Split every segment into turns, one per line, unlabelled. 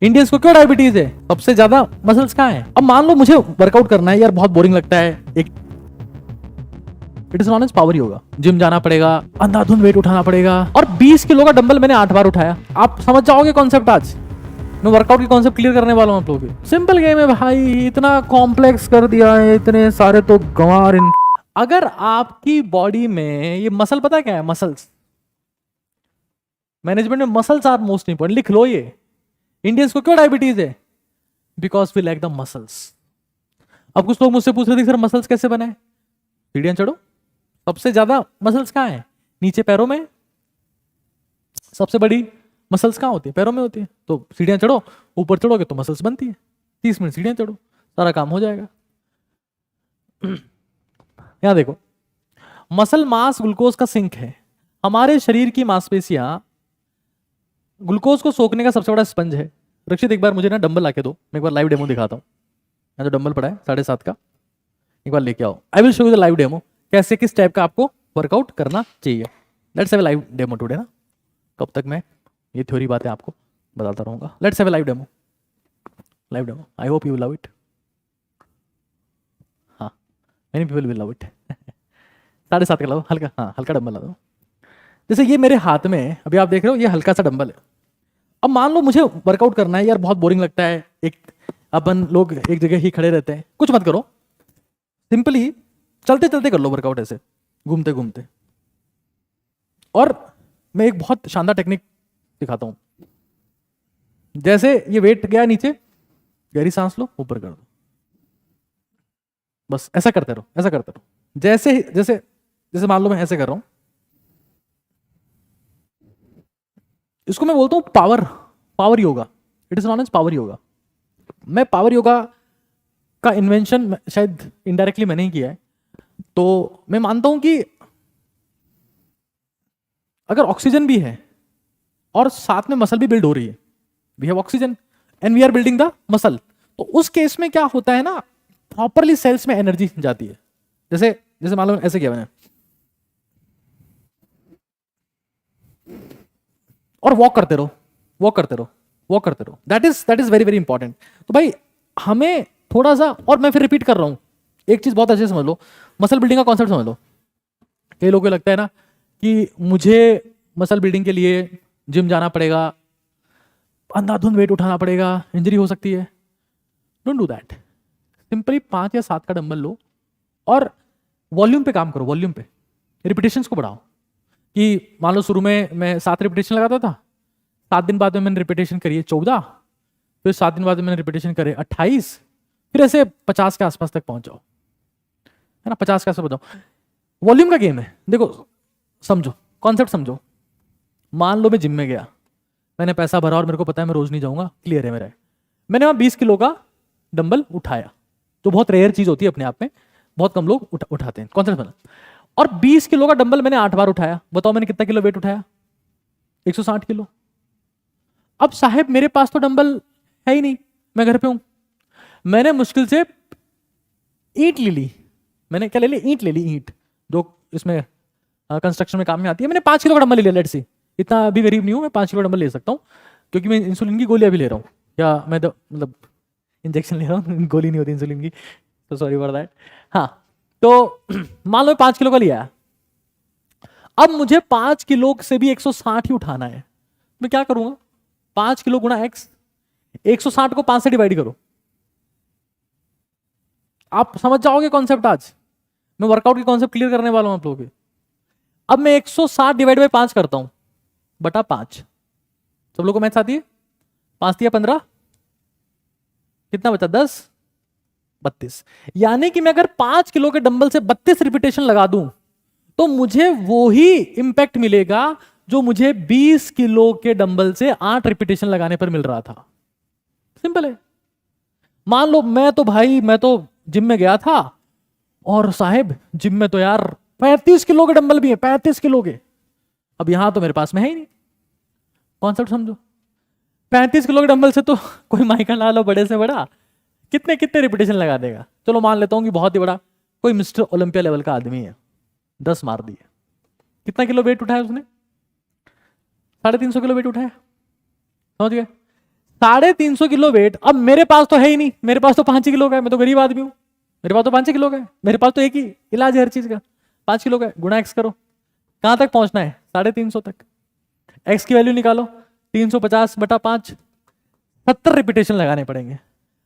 Indians को क्यों diabetes है? सबसे ज्यादा मसल्स कहाँ है? अब मान लो मुझे वर्कआउट करना है यार, बहुत बोरिंग लगता है। एक it is known as power yoga. Gym जाना पड़ेगा, अंधाधुंध वेट उठाना पड़ेगा, और 20 किलो का डंबल मैंने 8 बार उठाया। आप समझ जाओगे कॉन्सेप्ट। आज मैं वर्कआउट की कॉन्सेप्ट क्लियर करने वाला हूं आप लोगों की। सिंपल गेम है भाई, इतना कॉम्प्लेक्स कर दिया है, इतने सारे तो गंवार इन। अगर आपकी बॉडी में ये मसल, पता है क्या है? मसल्स मैनेजमेंट में मसल्स आर मोस्ट इंपॉर्टेंट। लिख लो ये। इंडियंस को क्यों डायबिटीज है? Because we lack the muscles. अब कुछ लोग मुझसे पूछ रहे थे सर मसल्स कैसे बनाए? सीढ़ियां चढ़ो। सबसे ज्यादा मसल्स कहाँ है? नीचे पैरों में। सबसे बड़ी मसल्स कहाँ होती है? पैरों में होती है। तो सीढ़ियां चढ़ो, ऊपर चढ़ोगे तो मसल्स बनती है। 30 मिनट सीढ़ियां चढ़ो, सारा काम हो जाएगा। यहां देखो, मसल मास ग्लूकोज का सिंक है। हमारे शरीर की मांसपेशियां ग्लूकोज को सोखने का सबसे बड़ा स्पंज है। रक्षित एक बार मुझे ना डंबल लाके दो, मैं एक बार लाइव डेमो दिखाता हूँ। यहाँ जो डंबल पड़ा है 7.5 का, एक बार लेके आओ। I will show you the live demo, कैसे किस टाइप का आपको वर्कआउट करना चाहिए। Let's have a live demo today ना। कब तक मैं ये थ्योरी बातें आपको बताता रहूंगा। Let's have a live demo. Live demo, I hope you will love it. हाँ, many people will love it. 7.5 का लाओ, हल्का, हाँ हल्का डंबल ला दो। जैसे ये मेरे हाथ में है, अभी आप देख रहे हो, ये हल्का सा डंबल है। अब मान लो मुझे वर्कआउट करना है यार, बहुत बोरिंग लगता है। एक अपन लोग एक जगह ही खड़े रहते हैं, कुछ मत करो, सिंपली चलते चलते कर लो वर्कआउट, ऐसे घूमते घूमते। और मैं एक बहुत शानदार टेक्निक दिखाता हूं। जैसे ये वेट गया नीचे, गहरी सांस लो, ऊपर कर दो, बस ऐसा करते रहो, ऐसा करते रहो। जैसे जैसे जैसे मान लो मैं ऐसे कर रहा हूं, इसको मैं बोलता हूं power yoga. It is known as power yoga. मैं पावर योगा का इन्वेंशन शायद इनडायरेक्टली मैंने ही किया है। तो मैं मानता हूं कि अगर ऑक्सीजन भी है और साथ में मसल भी बिल्ड हो रही है, we have oxygen and we are building the muscle, तो उस केस में क्या होता है ना, प्रॉपरली सेल्स में एनर्जी जाती है। जैसे जैसे मान लो ऐसे किया मैंने, और वॉक करते रहो, वॉक करते रहो, वॉक करते रहो। That is very very important. तो भाई हमें थोड़ा सा, और मैं फिर रिपीट कर रहा हूं, एक चीज बहुत अच्छे से समझ लो, मसल बिल्डिंग का कॉन्सेप्ट समझ लो। कई लोगों को लगता है ना कि मुझे मसल बिल्डिंग के लिए जिम जाना पड़ेगा, अंधाधुंध वेट उठाना पड़ेगा, इंजरी हो सकती है। Don't do that. सिंपली 5 या 7 का डंबल लो और वॉल्यूम पे काम करो, वॉल्यूम पे, रिपीटेशंस को बढ़ाओ। कि मान लो शुरू में मैं 7 रिपीटेशन लगाता था, 7 दिन बाद में मैंने रिपीटेशन करी है 14, फिर 7 दिन बाद में मैंने रिपीटेशन करे 28, फिर ऐसे 50 के आसपास तक पहुंच जाओ, है ना, 50 के आसपास पहुंच जाओ। वॉल्यूम का गेम है। देखो समझो, कॉन्सेप्ट समझो। मान लो मैं जिम में गया, मैंने पैसा भरा और मेरे को पता है मैं रोज नहीं जाऊंगा, क्लियर है मेरा। मैंने वहां 20 किलो का डंबल उठाया, जो बहुत रेयर चीज होती है अपने आप में, बहुत कम लोग उठाते हैं, कॉन्सेप्ट बना। और 20 किलो का डंबल मैंने 8 बार उठाया। बताओ मैंने कितना किलो वेट उठाया? 160 किलो। अब साहब मेरे पास तो डंबल है ही नहीं, मैं घर पे हूं। मैंने मुश्किल से ईंट ले ली। मैंने क्या ले ली? ईंट ले ली, ईंट जो इसमें कंस्ट्रक्शन में काम में आती है। मैंने 5 किलो का डंबल ले लिया। लेट्स सी, इतना अभी गरीब नहीं हूं, मैं 5 किलो डंबल ले सकता हूं, क्योंकि मैं इंसुलिन की गोलियां भी ले रहा हूं, या मैं मतलब इंजेक्शन ले रहा हूं, गोली नहीं होती इंसुलिन की, तो सॉरी फॉर दैट। हाँ, तो मान लो 5 किलो का लिया। अब मुझे 5 किलो से भी 160 ही उठाना है। मैं क्या करूंगा? 5 किलो गुणा एक्स, 160 को 5 से डिवाइड करो। आप समझ जाओगे कॉन्सेप्ट। आज मैं वर्कआउट की कॉन्सेप्ट क्लियर करने वाला हूं आप लोगों के। अब मैं 160 डिवाइड बाई 5 करता हूं, बटा 5। सब लोगों को मैथ्स आती है? 5 दिया 15, कितना बचा? 10, 32। यानी कि मैं अगर 5 किलो के डंबल से 32 रिपीटेशन लगा दूं, तो मुझे वो ही इंपैक्ट मिलेगा जो मुझे 20 किलो के डंबल से 8 रिपीटेशन लगाने पर मिल रहा था। सिंपल है। मान लो मैं तो जिम में गया था, और साहेब जिम में तो यार 35 किलो के डंबल भी है, 35 किलो के। अब यहां तो मेरे पास में है ही नहीं। कॉन्सेप्ट समझो। 35 किलो के डंबल से तो कोई माइका ला लो बड़े से बड़ा, कितने कितने रिपीटेशन लगा देगा। चलो मान लेता हूं कि बहुत ही बड़ा कोई मिस्टर ओलंपिया लेवल का आदमी है, 10 मार दिए। कितना किलो वेट उठाया उसने? 350 किलो वेट उठाया। समझ गए? 350 किलो वेट। अब मेरे पास तो है ही नहीं, मेरे पास तो 5 किलो का है, मैं तो गरीब आदमी हूं, मेरे पास तो 5 किलो का है, मेरे पास तो एक ही इलाज है हर चीज का, 5 किलो का है, गुणा एक्स करो, कहां तक पहुंचना है, 350 तक। एक्स की वैल्यू निकालो, 350/5, 70 रिपीटेशन लगाने पड़ेंगे।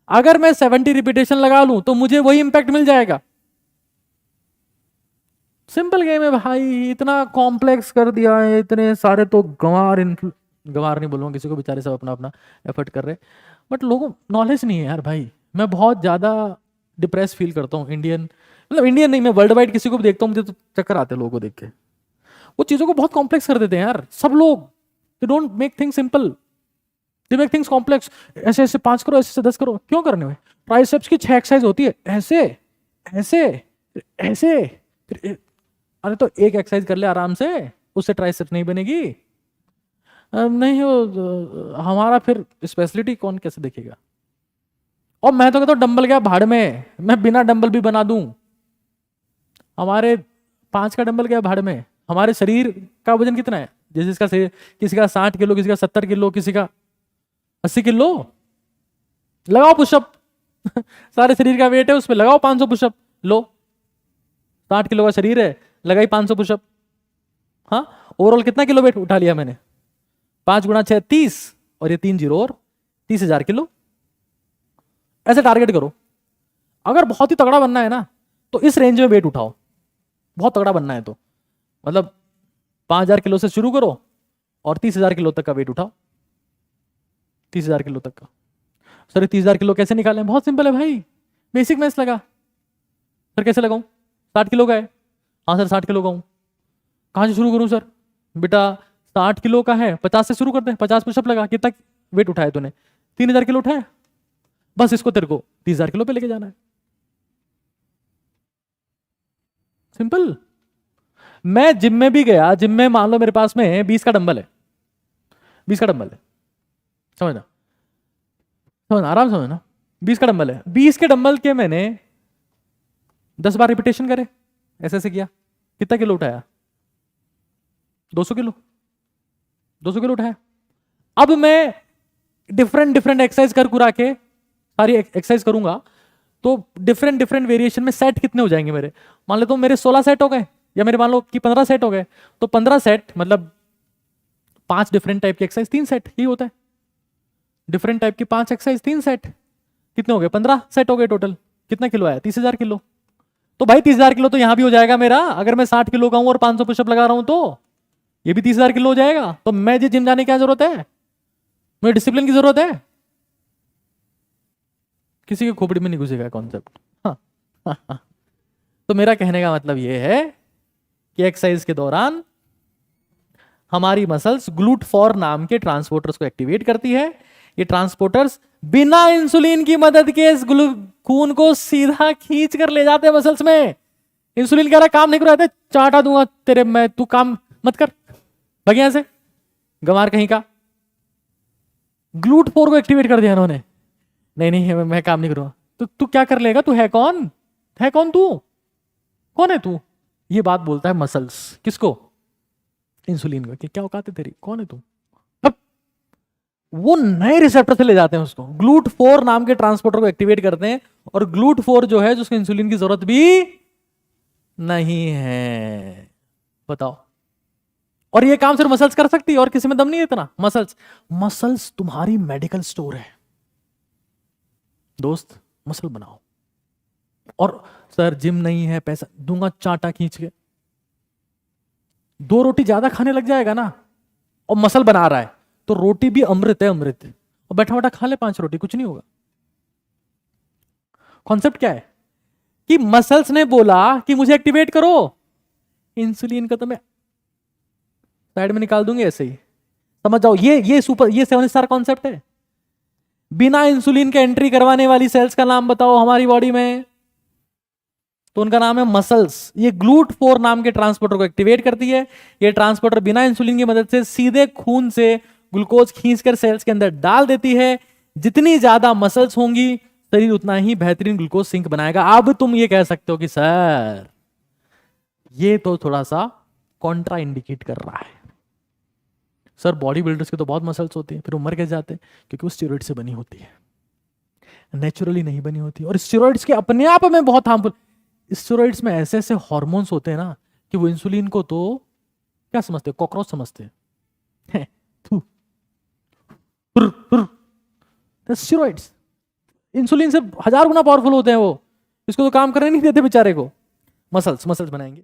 अगर मैं 70 रिपीटेशन लगा लूं तो मुझे वही इंपैक्ट मिल जाएगा। सिंपल गेम है भाई, इतना कॉम्प्लेक्स कर दिया है, इतने सारे तो गंवार नहीं बोलूंगा किसी को, बेचारे सब अपना अपना एफर्ट कर रहे, बट लोगों नॉलेज नहीं है यार भाई। मैं बहुत ज्यादा डिप्रेस फील करता हूँ इंडियन, मतलब इंडियन नहीं, मैं वर्ल्ड वाइड किसी को भी देखता हूँ मुझे तो चक्कर आते हैं लोगों को देख के। वो चीजों को बहुत कॉम्प्लेक्स कर देते हैं यार सब लोग। They don't make things simple, they make things complex. ऐसे ऐसे 5 करो, ऐसे ऐसे 10 करो, क्यों करने में? ट्राइसेप्स की 6 एक्सरसाइज होती है, ऐसे ऐसे ऐसे, अरे तो एक एक्सरसाइज कर ले आराम से, उससे ट्राइसेप्स नहीं बनेगी? नहीं हो हमारा फिर स्पेशलिटी कौन कैसे देखेगा? और मैं तो कहता हूँ डंबल क्या भाड़ में, मैं बिना डंबल भी बना दूं। हमारे 5 का डंबल क्या भाड़ में, हमारे शरीर का वजन कितना है? जैसे इसका किसी का 60 किलो, किसी का 70 किलो, किसी का 80 किलो। लगाओ पुशअप सारे शरीर का वेट है उसमें, लगाओ 500 पुशअप। लो 60 किलो का शरीर है, लगाई 500 पुशअप। हाँ, ओवरऑल कितना किलो वेट उठा लिया मैंने? 5 × 6 30, और ये 3 जीरो और 30,000 किलो। ऐसे टारगेट करो। अगर बहुत ही तगड़ा बनना है ना तो इस रेंज में वेट उठाओ, बहुत तगड़ा बनना है तो, मतलब 5,000 किलो से शुरू करो और 30,000 किलो तक का वेट उठाओ। 30,000 किलो तक का। सर 30,000 किलो कैसे निकालें? बहुत सिंपल है भाई, बेसिक मैथ्स लगा। सर कैसे लगाऊं? 60 किलो का है। हाँ सर 60 किलो का हूं। कहां से शुरू करूं सर? बेटा 60 किलो का है, 50 से शुरू कर दे, 50 पुशअप लगा। कितना वेट उठाया तूने? 3,000 किलो उठाया। बस इसको तेरे को 30,000 किलो पे लेके जाना है। सिंपल। मैं जिम में भी गया, जिम में मान लो मेरे पास में 20 का डंबल है, 20 का डंबल है, समझना समझना आराम समझना, 20 का डंबल है, 20 के डंबल के मैंने 10 बार रिपीटेशन करे, ऐसे ऐसे किया, कितना किलो उठाया? 200 किलो, 200 किलो उठाया। अब मैं डिफरेंट डिफरेंट एक्सरसाइज कर कुरा के सारी एक्सरसाइज करूंगा तो डिफरेंट डिफरेंट वेरिएशन में सेट कितने हो जाएंगे मेरे? मान लो तो मेरे 16 सेट हो गए, या मेरे मान लो कि 15 सेट हो गए, तो 15 सेट मतलब 5 डिफरेंट टाइप की एक्सरसाइज 3 सेट, यही होता है। डिफरेंट टाइप की 5 एक्सरसाइज 3 सेट, कितने हो गए? 15 सेट हो गए टोटल। कितना किलो आया? 30,000 किलो। तो भाई 30,000 किलो तो यहां भी हो जाएगा मेरा, अगर मैं 60 किलो का हूं और 500 पुशअप लगा रहा हूं तो ये भी 30,000 किलो हो जाएगा। तो मैं जिम जाने की क्या जरूरत है? मुझे डिसिप्लिन की जरूरत है। किसी की खोपड़ी में नहीं घुसेगा कॉन्सेप्ट। हाँ, हाँ, हाँ। तो मेरा कहने का मतलब यह है कि एक्सरसाइज के दौरान हमारी मसल्स ग्लूट फॉर नाम के ट्रांसपोर्टर्स को एक्टिवेट करती है। ये ट्रांसपोर्टर्स बिना इंसुलिन की मदद के इस खून को सीधा खींच कर ले जाते हैं मसल्स में। इंसुलिन कह रहा काम नहीं कराते, चाटा दूंगा तेरे, मैं तू काम मत कर, भगिया से गंवार कहीं का। ग्लूट फोर को एक्टिवेट कर दिया इन्होंने। नहीं नहीं मैं काम नहीं करूंगा। तो तू क्या कर लेगा? तू है कौन? है कौन तू? कौन है तू? ये बात बोलता है मसल्स किसको? इंसुलिन को। क्या औकात है तेरी? कौन है तू? अब वो नए रिसेप्टर से ले जाते हैं उसको, ग्लूट 4 नाम के ट्रांसपोर्टर को एक्टिवेट करते हैं, और ग्लूट 4 जो है जिसको इंसुलिन की जरूरत भी नहीं है। बताओ। और ये काम सिर्फ मसल्स कर सकती है, और किसी में दम नहीं है इतना। मसल्स तुम्हारी मेडिकल स्टोर है दोस्त। मसल बनाओ। और सर जिम नहीं है, पैसा दूंगा चाटा खींच के। 2 रोटी ज्यादा खाने लग जाएगा ना, और मसल बना रहा है, तो रोटी भी अमृत है, अमृत। और बैठा बैठा खा ले 5 रोटी, कुछ नहीं होगा। कॉन्सेप्ट क्या है कि मसल्स ने बोला कि मुझे एक्टिवेट करो, इंसुलिन का तो मैं साइड में निकाल दूंगी ऐसे ही। समझ जाओ, ये 7 स्टार कॉन्सेप्ट है। बिना इंसुलिन के एंट्री करवाने वाली सेल्स का नाम बताओ हमारी बॉडी में, तो उनका नाम है मसल्स। ये ग्लूट 4 नाम के ट्रांसपोर्टर को एक्टिवेट करती है। ये ट्रांसपोर्टर बिना इंसुलिन की मदद से सीधे खून से ग्लूकोज खींचकर सेल्स के अंदर डाल देती है। जितनी ज्यादा मसल्स होंगी शरीर उतना ही बेहतरीन ग्लूकोज सिंक बनाएगा। अब तुम ये कह सकते हो कि सर ये तो थोड़ा सा कॉन्ट्रा इंडिकेट कर रहा है। सर बॉडी बिल्डर्स की तो बहुत मसल्स होती है, फिर वो मर के जाते हैं क्योंकि वो स्टेरॉइड से बनी होती है, नेचुरली नहीं बनी होती। और स्टेरॉइड्स के अपने आप में बहुत हार्मफुल, स्टेरॉइड्स में ऐसे ऐसे हॉर्मोन्स होते हैं ना कि वो इंसुलिन को तो क्या समझते हैं, कॉकरोच समझते हैं। स्टेरॉइड्स इंसुलिन से 1000 गुना पावरफुल होते हैं वो, इसको तो काम करने नहीं देते बेचारे को। मसल्स मसल्स बनाएंगे।